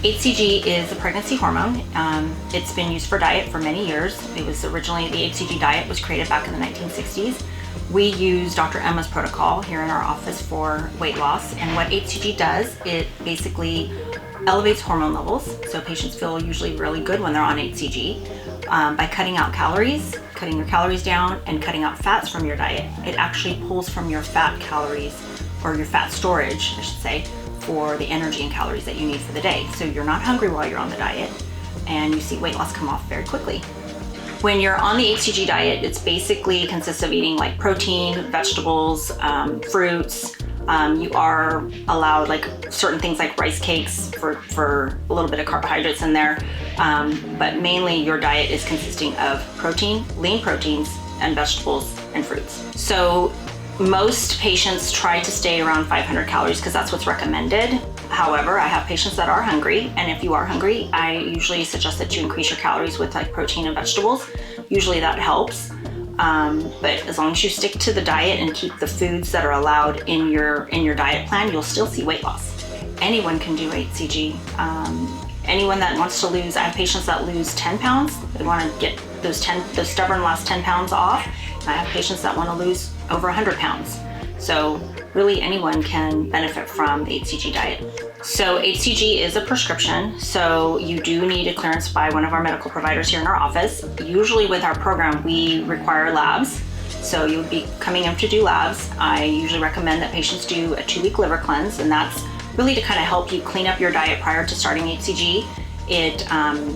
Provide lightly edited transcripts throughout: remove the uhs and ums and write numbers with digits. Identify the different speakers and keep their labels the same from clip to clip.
Speaker 1: HCG is a pregnancy hormone. It's been used for diet for many years. It was originally, the HCG diet was created back in the 1960s. We use Dr. Emma's protocol here in our office for weight loss. And what HCG does, it basically elevates hormone levels. So patients feel usually really good when they're on HCG by cutting out calories, cutting your calories down, and cutting out fats from your diet. It actually pulls from your fat calories, or your fat storage, I should say, for the energy and calories that you need for the day. So you're not hungry while you're on the diet, and you see weight loss come off very quickly. When you're on the HCG diet, it's basically consists of eating like protein, vegetables, fruits. You are allowed like certain things like rice cakes for a little bit of carbohydrates in there. But mainly your diet is consisting of protein, lean proteins, and vegetables and fruits. So most patients try to stay around 500 calories because that's what's recommended. However, I have patients that are hungry, and if you are hungry, I usually suggest that you increase your calories with like protein and vegetables. Usually that helps. But as long as you stick to the diet and keep the foods that are allowed in your diet plan, you'll still see weight loss. Anyone can do HCG. Anyone that wants to lose, I have patients that lose 10 pounds. They want to get those stubborn last 10 pounds off. I have patients that want to lose over 100 pounds. So really anyone can benefit from the HCG diet. So HCG is a prescription, so you do need a clearance by one of our medical providers here in our office. Usually with our program, we require labs. So you'll be coming in to do labs. I usually recommend that patients do a 2-week liver cleanse, and that's really to kind of help you clean up your diet prior to starting HCG. It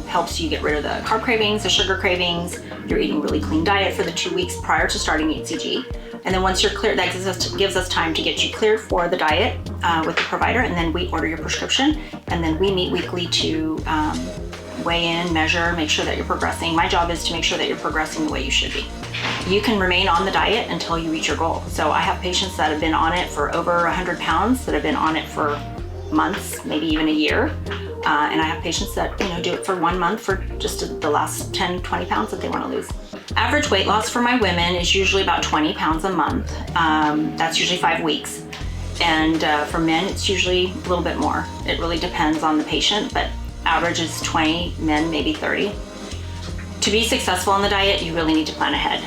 Speaker 1: helps you get rid of the carb cravings, the sugar cravings. You're eating really clean diet for the 2 weeks prior to starting HCG. And then once you're clear, that gives us time to get you cleared for the diet with the provider, and then we order your prescription, and then we meet weekly to weigh in, measure, make sure that you're progressing. My job is to make sure that you're progressing the way you should be. You can remain on the diet until you reach your goal. So I have patients that have been on it for over 100 pounds, that have been on it for months, maybe even a year. And I have patients that do it for 1 month for just the last 10, 20 pounds that they want to lose. Average weight loss for my women is usually about 20 pounds a month. That's usually 5 weeks. And for men, it's usually a little bit more. It really depends on the patient, but average is 20, men maybe 30. To be successful on the diet, you really need to plan ahead.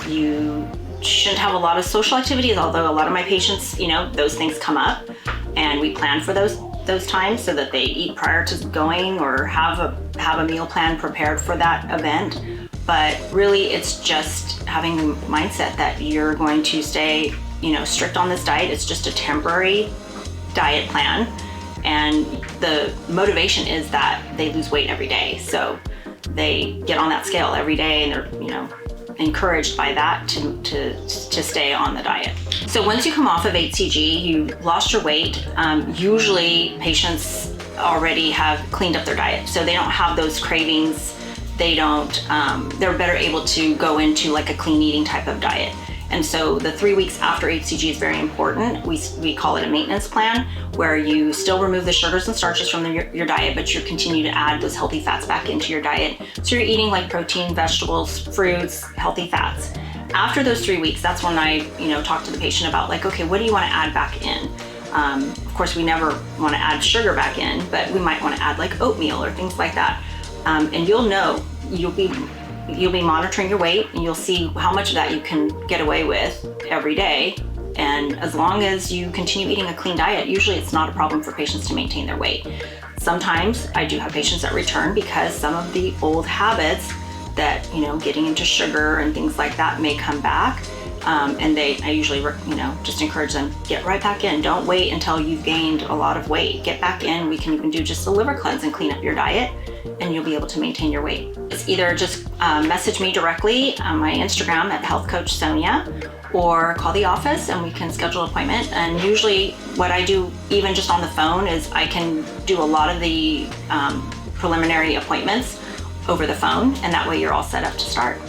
Speaker 1: You shouldn't have a lot of social activities, although a lot of my patients, those things come up, and we plan for those times so that they eat prior to going or have a meal plan prepared for that event. But really it's just having the mindset that you're going to stay, strict on this diet. It's just a temporary diet plan. And the motivation is that they lose weight every day. So they get on that scale every day, and they're, encouraged by that to stay on the diet. So once you come off of HCG, you lost your weight. Usually patients already have cleaned up their diet, so they don't have those cravings. They don't, they're better able to go into like a clean eating type of diet. And so the 3 weeks after HCG is very important. We call it a maintenance plan, where you still remove the sugars and starches from your diet, but you continue to add those healthy fats back into your diet. So you're eating like protein, vegetables, fruits, healthy fats. After those 3 weeks, that's when I, talk to the patient about like, okay, what do you want to add back in? Of course, we never want to add sugar back in, but we might want to add like oatmeal or things like that. And you'll be monitoring your weight, and you'll see how much of that you can get away with every day. And as long as you continue eating a clean diet, usually it's not a problem for patients to maintain their weight. Sometimes I do have patients that return because some of the old habits that, getting into sugar and things like that may come back. And I usually, just encourage them, get right back in. Don't wait until you've gained a lot of weight. Get back in. We can even do just a liver cleanse and clean up your diet, and you'll be able to maintain your weight. It's either just message me directly on my Instagram at Health Coach Sonia, or call the office and we can schedule an appointment. And usually what I do, even just on the phone, is I can do a lot of the preliminary appointments over the phone, and that way you're all set up to start.